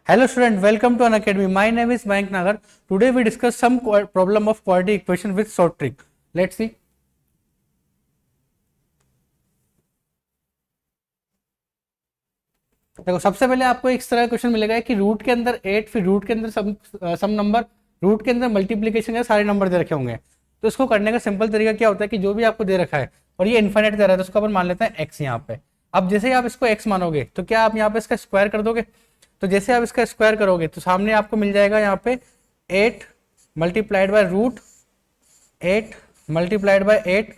Hello student, welcome to Unacademy. My name is Mayank Nagar. Today we discuss some problem of quadratic equation with short trick. Let's see. देखो सबसे पहले आपको इस तरह का question मिलेगा कि रूट के अंदर 8 फिर रूट के अंदर सम नंबर रूट के अंदर मल्टीप्लीकेशन के सारे नंबर दे रखे होंगे। तो इसको करने का सिंपल तरीका क्या होता है कि जो भी आपको दे रखा है और ये इन्फिनिट दे रहा है तो उसको अपन मान लेते हैं x यहाँ पे। अब जैसे ही आप इसको x मानोगे तो क्या आप यहाँ पे इसका स्क्वायर कर दोगे? तो जैसे आप इसका स्क्वायर करोगे तो सामने आपको मिल जाएगा यहाँ पे 8 multiplied by root 8 multiplied by 8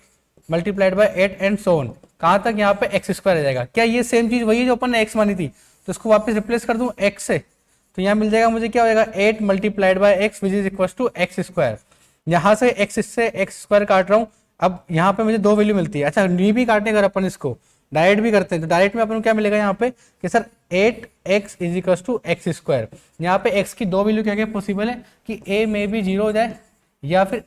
multiplied by 8 and so on. कहाँ तक यहाँ पे एक्स स्क्वायर आ जाएगा। क्या ये सेम चीज वही है जो अपन ने एक्स मानी थी? तो इसको वापस रिप्लेस कर दूं एक्स से, तो यहाँ मिल जाएगा मुझे क्या हो जाएगा 8 multiplied by X which is equal to X square. यहाँ से एक्स से एक्स स्क्वायर काट रहा हूँ। अब यहाँ पे मुझे दो वैल्यू मिलती है। अच्छा नी भी काटने अगर अपन इसको डायरेक्ट भी करते हैं तो डायरेक्ट में अपन को क्या मिलेगा यहाँ पे कि sir 8x is equal to X square. यहाँ पे x की दो वैल्यू क्या क्या पॉसिबल है कि a में भी 0 हो जाए या फिर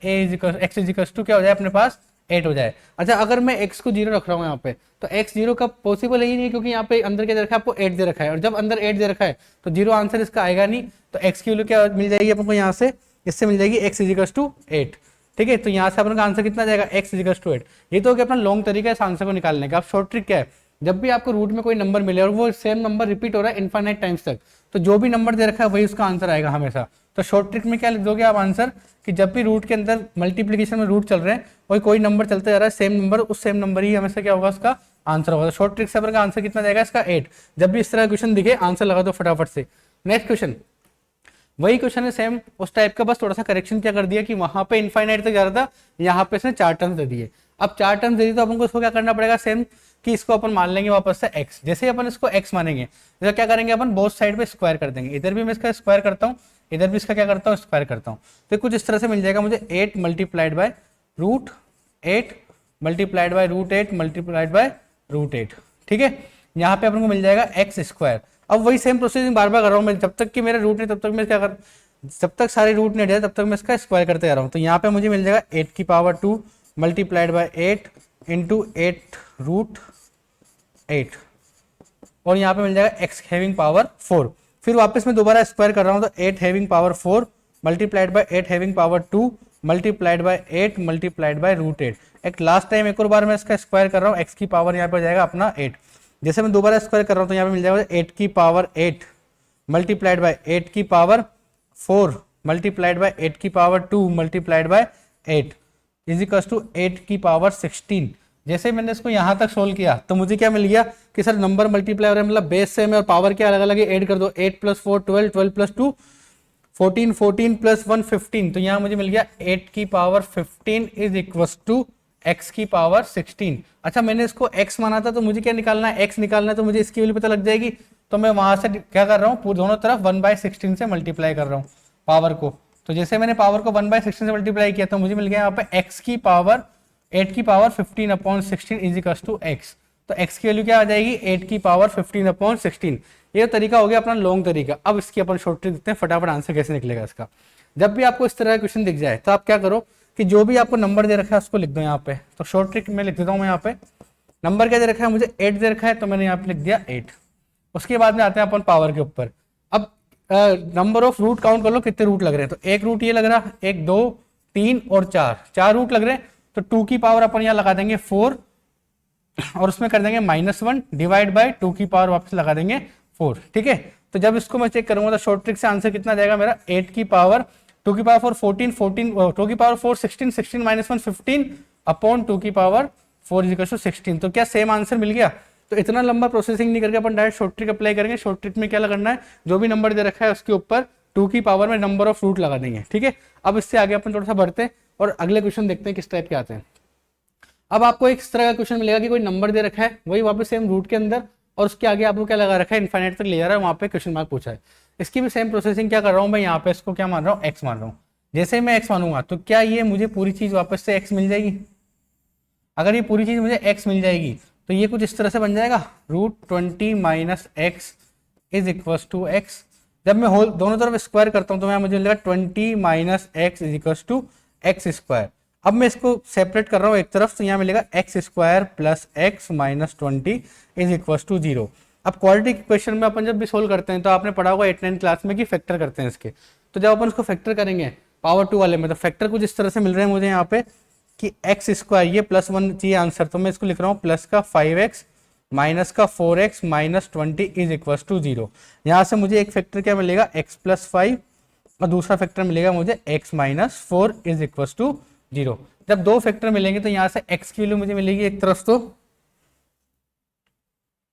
x इज इक्वल टू क्या हो जाए अपने पास 8 हो जाए। अच्छा अगर मैं x को 0 रख रहा हूँ यहाँ पे तो x 0 का पॉसिबल ही नहीं है क्योंकि यहाँ पे अंदर क्या दे रखा है आपको 8 दे रखा है और जब अंदर 8 दे रखा है तो 0 आंसर इसका आएगा नहीं। तो x की वैल्यू क्या मिल जाएगी अपन को यहाँ से, इससे मिल जाएगी x इज इक्वल टू 8। ठीक है, तो यहाँ से अपन का आंसर कितना जाएगा x इज इक्वल टू 8। ये तो हो गया अपना लॉन्ग तरीका है इस आंसर को निकालने का। अब शॉर्ट ट्रिक क्या है, जब भी आपको रूट में कोई नंबर मिले और वो सेम नंबर रिपीट हो रहा है इनफाइनाइट टाइम्स तक तो जो भी नंबर दे रखा है वही उसका आंसर आएगा हमेशा। तो शॉर्ट ट्रिक में क्या लिख दोगे आप आंसर कि जब भी रूट के अंदर मल्टीप्लीकेशन में रूट चल रहे हैं वही कोई नंबर चलते जा रहा है सेम नंबर, उस सेम नंबर ही हमेशा क्या होगा उसका आंसर होगा। तो शॉर्ट ट्रिक से अपन का आंसर कितना जाएगा इसका 8। जब भी इस तरह क्वेश्चन दिखे आंसर लगा दो फटाफट से। नेक्स्ट क्वेश्चन वही क्वेश्चन है सेम उस टाइप का, बस थोड़ा सा करेक्शन क्या कर दिया कि वहां पे इनफाइनाइट तक जा रहा था, यहाँ पे इसने 4 टर्म्स दे दिए। अब 4 टर्म्स दे दिए तो अपन को इसको क्या करना पड़ेगा सेम कि इसको अपन मान लेंगे वापस से x। जैसे अपन इसको x मानेंगे तो क्या करेंगे अपन बोथ साइड पे स्क्वायर कर देंगे। इधर भी मैं इसका स्क्वायर करता हूँ, इधर भी इसका क्या करता हूँ स्क्वायर करता हूँ। तो कुछ इस तरह से मिल जाएगा मुझे 8 multiplied by root 8 multiplied by root 8 multiplied by root 8। ठीक है, यहाँ पे अपन को मिल जाएगा एक्स स्क्वायर। अब वही सेम प्रोसेसिंग बार बार कर रहा हूँ मैं, जब तक कि मेरा रूट नहीं तब तक मैं क्या कर जब तक सारे रूट नहीं जाए तब तक मैं इसका स्क्वायर करते जा रहा हूँ। तो यहाँ पे मुझे मिल जाएगा 8 की power 2 multiplied by 8 into 8 root 8 और यहाँ पे मिल जाएगा x हैविंग पावर 4। फिर वापस मैं दोबारा स्क्वायर कर रहा हूँ तो 8 having power 4 multiplied by 8 having power 2 multiplied by 8 multiplied by root 8। एक लास्ट टाइम एक और बार मैं इसका स्क्वायर कर रहा हूँ, x की पावर यहाँ पे हो जाएगा अपना 8। जैसे मैं दोबारा स्क्वायर कर रहा हूँ तो यहाँ पे मिल जाएगा 8 की पावर 8 मल्टीप्लाइड बाय 8 की पावर 4 मल्टीप्लाइड बाय 8 की power 2 multiplied by 8 is equal to 8 की पावर 16। जैसे मैंने इसको यहाँ तक सोल्व किया तो मुझे क्या मिल गया कि सर नंबर मल्टीप्लाई हो रहा है मतलब बेस सेम है और पावर क्या अलग अलग है, ऐड कर दो 8 प्लस 4 12 12 प्लस 2 14 14 प्लस 1 15। तो यहाँ मुझे मिल गया 8 की power 15 is equal to x की पावर 16। अच्छा मैंने इसको x माना था तो मुझे क्या निकालना है, x निकालना है तो मुझे इसकी वैल्यू पता लग जाएगी। तो मैं वहां से क्या कर रहा हूँ दोनों तरफ 1/16 से मल्टीप्लाई कर रहा हूँ पावर को। तो जैसे मैंने पावर को 1/16 से मल्टीप्लाई किया तो मुझे मिल गया यहाँ पे x की पावर 8 की power 15/16 is equal to x। तो x की वैल्यू क्या आ जाएगी 8 की पावर 15/16। ये तरीका हो गया अपना लॉन्ग तरीका। अब इसकी अपन शॉर्ट ट्रिक देखते हैं फटाफट आंसर कैसे निकलेगा इसका। जब भी आपको इस तरह का क्वेश्चन दिख जाए तो आप क्या करो कि जो भी आपको नंबर दे रखा है उसको लिख दो यहाँ पे। तो शॉर्ट ट्रिक में लिख देता हूँ मैं यहाँ पे नंबर क्या दे रखा है मुझे 8 दे रखा है तो मैंने यहाँ पे लिख दिया 8। उसके बाद में आते हैं अपन पावर के ऊपर। अब नंबर ऑफ रूट काउंट कर लो कितने रूट लग रहे हैं। तो एक रूट ये लग रहा है 1 2 3 और 4 रूट लग रहे हैं। तो 2 की पावर अपन यहाँ लगा देंगे 4 और उसमें कर देंगे -1 डिवाइड बाय 2 की पावर वापस लगा देंगे 4। ठीक है, तो जब इसको मैं चेक करूंगा तो शॉर्ट ट्रिक से आंसर कितना जाएगा मेरा 8 की पावर 2 की पावर 4 14 14 2 की पावर 4 16 16 -1 15 अपॉन 2 की पावर 4 इज इक्वल टू 16। तो क्या सेम आंसर मिल गया। तो इतना लंबा प्रोसेसिंग नहीं करके अपन डायरेक्ट शॉर्ट ट्रिक अप्लाई करेंगे। शॉर्ट ट्रिक में क्या करना है जो भी नंबर दे रखा है उसके ऊपर 2 की पावर में नंबर ऑफ रूट लगा देंगे। ठीक है, अब इससे आगे अपन थोड़ा सा बढ़ते हैं और अगले क्वेश्चन देखते हैं किस टाइप के आते हैं। अब आपको एक इस तरह का क्वेश्चन मिलेगा कि कोई नंबर दे रखा है वही वापस सेम रूट के अंदर और उसके आगे आपको क्या लगा रखा है इनफाइनाइट तक ले जा रहा है, वहां पे क्वेश्चन मार्क पूछा है। इसकी भी सेम प्रोसेसिंग क्या कर रहा हूँ मैं यहाँ पे इसको क्या मान रहा हूँ एक्स मान रहा हूँ। जैसे ही मैं एक्स मानूंगा तो क्या ये मुझे पूरी चीज वापस से एक्स मिल जाएगी। अगर ये पूरी चीज मुझे एक्स मिल जाएगी तो ये कुछ इस तरह से बन जाएगा √20 minus X is equal to X. जब मैं होल दोनों तरफ स्क्वायर करता हूँ तो मैं मुझे मिलेगा 20 minus X is equal to X square. अब मैं इसको सेपरेट कर रहा हूँ एक तरफ तो यहाँ मिलेगा X square plus X minus 20 is equal to 0। अब क्वाड्रेटिक इक्वेशन में अपन जब भी सोल्व करते हैं तो आपने पढ़ा होगा 8-9 क्लास में कि फैक्टर करते हैं इसके। तो जब अपन उसको फैक्टर करेंगे पावर 2 वाले में, तो फैक्टर कुछ इस तरह से मिल रहे हैं मुझे यहाँ पे कि एक्स स्क्वायर, ये +1 चाहिए आंसर, तो मैं इसको लिख रहा हूँ प्लस का 5x माइनस का 4x minus 20 is equal to 0। यहाँ से मुझे एक फैक्टर क्या मिलेगा x+5 और दूसरा फैक्टर मिलेगा मुझे x minus 4 is equal to 0। जब दो फैक्टर मिलेंगे तो यहाँ से x की वैल्यू मुझे मिलेगी एक तरफ तो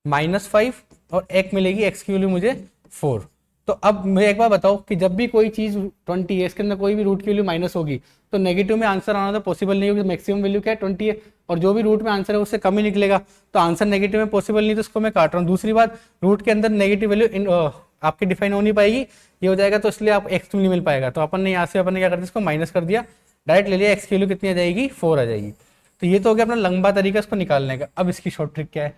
-5 और एक मिलेगी x की वैल्यू मुझे 4। तो अब मुझे एक बार बताओ कि जब भी कोई चीज़ 20 है, इसके अंदर कोई भी रूट की वैल्यू माइनस होगी तो नेगेटिव में आंसर आना तो पॉसिबल नहीं होगी। मैक्सिमम वैल्यू क्या है 20 है, और जो भी रूट में आंसर है उससे कम ही निकलेगा, तो आंसर नेगेटिव में पॉसिबल नहीं, तो उसको मैं काट रहा हूँ। दूसरी बात, रूट के अंदर नेगेटिव वैल्यू आपकी डिफाइन हो नहीं पाएगी, ये हो जाएगा तो इसलिए आप एक्स नहीं मिल पाएगा। तो अपन ने यहाँ से अपन ने क्या कर दिया, इसको माइनस कर दिया, डायरेक्ट ले लिया, एक्स की वैल्यू कितनी आ जाएगी 4 आ जाएगी। तो ये तो हो गया अपना लंबा तरीका इसको निकालने का। अब इसकी शॉर्ट ट्रिक क्या है,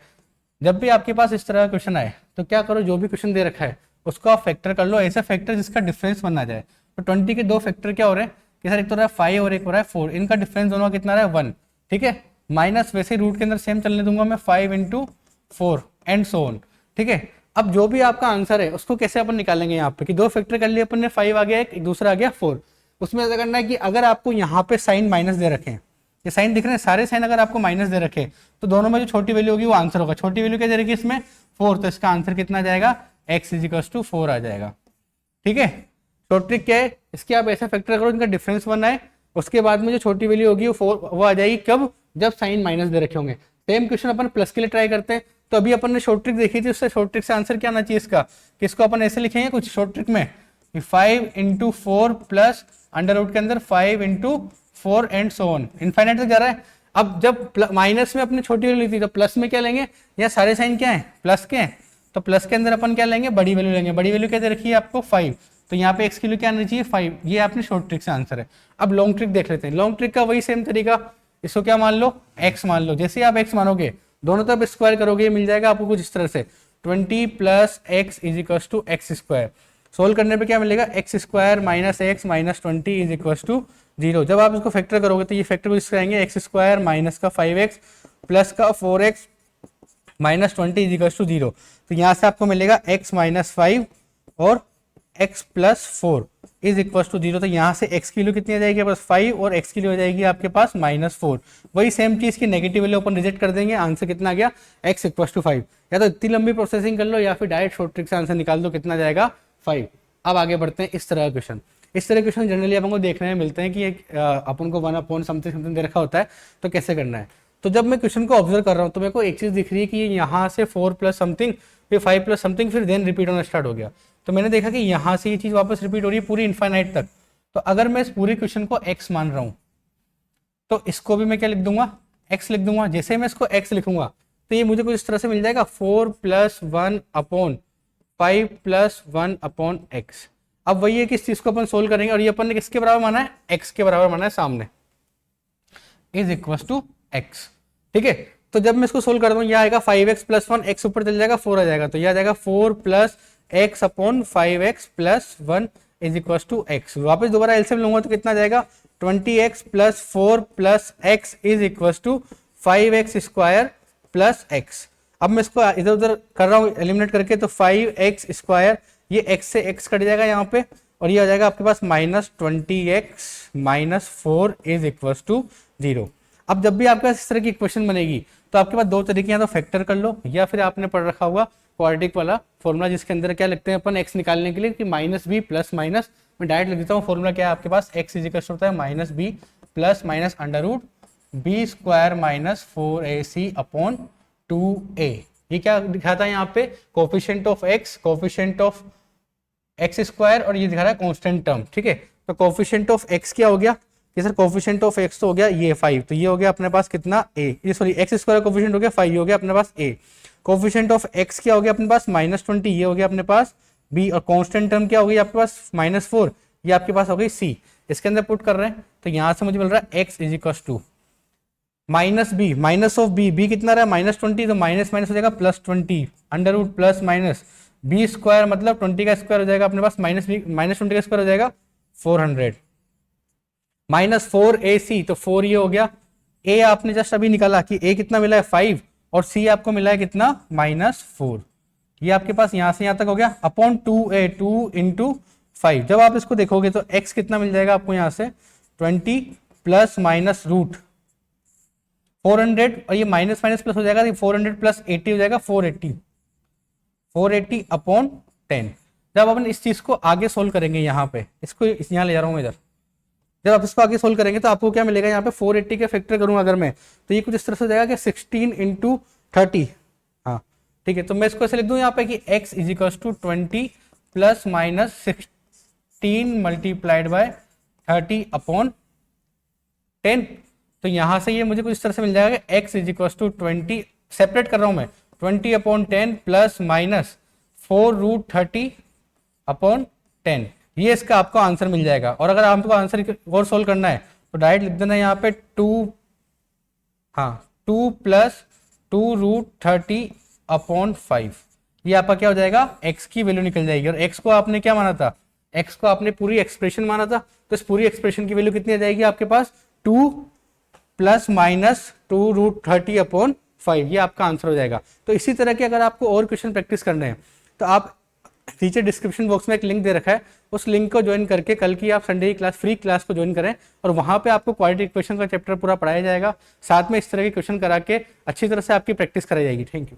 जब भी आपके पास इस तरह का क्वेश्चन आए तो क्या करो, जो भी क्वेश्चन दे रखा है उसको आप फैक्टर कर लो, ऐसा फैक्टर जिसका डिफरेंस बना जाए। तो 20 के दो फैक्टर क्या हो रहे हैं कि सर एक तो रहा है 5 और एक हो रहा है 4, इनका डिफरेंस दोनों का कितना रहा है 1, ठीक है। माइनस वैसे रूट के अंदर सेम चलने दूंगा मैं 5 × 4 एंड सो ऑन, ठीक है। अब जो भी आपका आंसर है उसको कैसे अपन निकालेंगे, यहाँ पे कि दो फैक्टर कर लिए अपन ने, 5 आ गया एक दूसरा आ गया 4। उसमें ऐसा करना है कि अगर आपको यहाँ पे साइन माइनस दे रखे हैं, ये साइन दिख रहे हैं सारे साइन अगर आपको माइनस दे रखे तो दोनों में जो छोटी वैल्यू होगी वो आंसर होगा। छोटी वैल्यू क्या दे रखी है इसमें 4, तो इसका आंसर कितना जाएगा x = 4 आ जाएगा, ठीक है। शॉर्ट ट्रिक क्या है इसकी, आप ऐसा फैक्टर करो इनका डिफरेंस बनना है, उसके बाद में जो छोटी वैल्यू होगी वो आ जाएगी कब, जब साइन माइनस दे रखे होंगे। सेम क्वेश्चन अपन प्लस के लिए ट्राई करते हैं, तो अभी अपन ने शॉर्ट ट्रिक देखी थी, उससे शॉर्ट ट्रिक से आंसर क्या आना चाहिए इसका, कि इसको अपन ऐसे लिखेंगे कुछ शॉर्ट ट्रिक में 5 × 4 प्लस अंडर रूट के अंदर 5 × 4 एंड सो ऑन, इनफाइनाइट तक जा रहा है। अब जब माइनस में अपनी छोटी वैल्यू ली थी तो प्लस में क्या लेंगे, यहाँ सारे साइन क्या है प्लस के हैं, तो प्लस के अंदर अपन क्या लेंगे बड़ी वैल्यू लेंगे। बड़ी वैल्यू क्या दे रखी है आपको 5, तो यहाँ पे x की वैल्यू क्या आनी चाहिए 5, ये आपने शॉर्ट ट्रिक से आंसर है। अब लॉन्ग ट्रिक देख लेते हैं। लॉन्ग ट्रिक का वही सेम तरीका, इसको क्या मान लो x मान लो, जैसे आप x मानोगे दोनों तरफ स्क्वायर करोगे मिल जाएगा आपको कुछ इस तरह से 20 + x = x²। सोल्व करने पे क्या मिलेगा x² - x - 20 = 0। जब आप इसको फैक्टर करोगे तो ये फैक्टर कुछ आएंगे x² माइनस का 5x प्लस का 4x माइनस 20 = 0। तो यहाँ से आपको मिलेगा x - 5 और x + 4 = 0। तो यहाँ से x की वैल्यू कितनी आ जाएगी बस 5 और x की वैल्यू आ जाएगी आपके पास -4। वही सेम चीज़ की नेगेटिव वैल्यू अपन रिजेक्ट कर देंगे, आंसर कितना आ गया x = 5। या तो इतनी लंबी प्रोसेसिंग कर लो या फिर डायरेक्ट शॉर्ट ट्रिक से आंसर निकाल दो, कितना जाएगा 5। अब आगे बढ़ते हैं। इस तरह का क्वेश्चन, इस तरह क्वेश्चन जनरली अपन को देखने में मिलते हैं कि एक अपन को 1/समथिंग दे रखा होता है, तो कैसे करना है। तो जब मैं क्वेश्चन को ऑब्जर्व कर रहा हूँ तो मेरे को एक चीज़ दिख रही है कि यहाँ से 4 + समथिंग फिर 5 + समथिंग फिर देन रिपीट होना स्टार्ट हो गया। तो मैंने देखा कि यहाँ से ये चीज़ वापस रिपीट हो रही है पूरी इनफाइनाइट तक। तो अगर मैं इस पूरे क्वेश्चन को x मान रहा हूँ तो इसको भी मैं क्या लिख दूंगा x लिख दूंगा। जैसे मैं इसको x लिखूंगा तो ये मुझे कुछ इस तरह से मिल जाएगा 4 + 1/5 + 1/x। अब वही है कि इस चीज को अपन सोल्व करेंगे और ये अपन ने किसके बराबर माना है x के बराबर माना है सामने = x, ठीक है। तो जब मैं इसको सोल्व कर दूं यह आएगा 5x + 1, x ऊपर चल जाएगा 4 आ जाएगा, तो यह आ जाएगा 4 + x/5x + 1 = x। वापस दोबारा एलसीएम लूंगा तो कितना जाएगा 20x + 4 + x = 5x² + x। अब मैं इसको इधर उधर कर रहा हूँ एलिमिनेट करके, तो 5x², ये x से x कट जाएगा यहाँ पे और ये आ जाएगा आपके पास -20x - 4 = 0। अब जब भी आपके पास इस तरह की इक्वेशन बनेगी तो आपके पास दो तरीके हैं, तो फैक्टर कर लो या फिर आपने पढ़ रखा होगा क्वाड्रेटिक वाला फॉर्मूला, जिसके अंदर क्या लिखते हैं अपन x निकालने के लिए कि -b + माइनस। मैं डायरेक्ट लिख देता हूँ फॉर्मूला क्या है आपके पास, x = होता है -b + माइनस √ b² - 4ac/2a। ये क्या दिखाता है यहाँ पे coefficient of x, coefficient of x², और ये दिखा रहा है कांस्टेंट टर्म, ठीक है। तो कोफिशिएंट ऑफ x क्या हो गया कि सर कोफिशिएंट ऑफ x तो हो गया ये 5, तो ये हो गया अपने पास कितना a, ये सॉरी x² कोफिशिएंट हो गया 5, ये हो गया अपने पास a। कोफिशिएंट ऑफ x क्या हो गया अपने पास -20, ये हो गया अपने पास b, और कांस्टेंट टर्म क्या हो गई आपके पास -4, ये आपके पास हो गई c। इसके अंदर पुट कर रहे हैं तो यहाँ से मुझे मिल रहा है x = -b -b कितना रहा है -20, तो माइनस माइनस हो जाएगा +20 under root plus minus b² मतलब 20 का स्क्वायर हो जाएगा अपने पास -20 का स्क्वायर हो जाएगा 400 -4ac, तो 4 ये हो गया। a आपने जस्ट अभी निकाला कि a कितना मिला है 5 और c आपको मिला है कितना -4। ये आपके पास यहाँ से यहाँ तक हो गया अपॉन 2 इंटू 5। जब आप इसको देखोगे तो x कितना मिल जाएगा आपको यहाँ से 20 प्लस माइनस रूट 400 और ये माइनस माइनस प्लस हो जाएगा, 400 प्लस 80 हो जाएगा 480 अपॉन 10। जब अपन इस चीज को आगे सोल्व करेंगे यहाँ पे, इसको यहाँ ले जा रहा हूँ मैं इधर, जब आप इसको आगे सोल्व करेंगे तो आपको क्या मिलेगा यहाँ पे 480 के फैक्टर करूंगा अगर मैं, तो ये कुछ इस तरह से हो जाएगा कि 16 इंटू 30। हाँ ठीक है, तो मैं इसको ऐसे लिख दूं यहाँ पे कि x is equal to 20 plus minus 16 multiplied by 30 upon 10। तो यहाँ से ये मुझे कुछ इस तरह से मिल जाएगा कि x is equal to 20, separate कर रहा हूँ मैं, 20 अपॉन 10 प्लस माइनस 4√30 अपॉन 10। ये इसका आपको आंसर मिल जाएगा। और अगर आपको आंसर और सोल्व करना है तो डायरेक्ट लिख देना यहाँ पे 2 प्लस 2√30 अपॉन 5। ये आपका क्या हो जाएगा, x की वैल्यू निकल जाएगी। और x को आपने क्या माना था, x को आपने पूरी एक्सप्रेशन माना था, तो इस पूरी एक्सप्रेशन की वैल्यू कितनी आ जाएगी आपके पास 2 प्लस माइनस 2√30 अपॉन 5। ये आपका आंसर हो जाएगा। तो इसी तरह के अगर आपको और क्वेश्चन प्रैक्टिस करने हैं तो आप नीचे डिस्क्रिप्शन बॉक्स में एक लिंक दे रखा है, उस लिंक को ज्वाइन करके कल की आप संडे की क्लास फ्री क्लास को ज्वाइन करें और वहां पे आपको क्वाड्रेटिक इक्वेशन का चैप्टर पूरा पढ़ाया जाएगा, साथ में इस तरह के क्वेश्चन करा के अच्छी तरह से आपकी प्रैक्टिस कराई जाएगी। Thank you.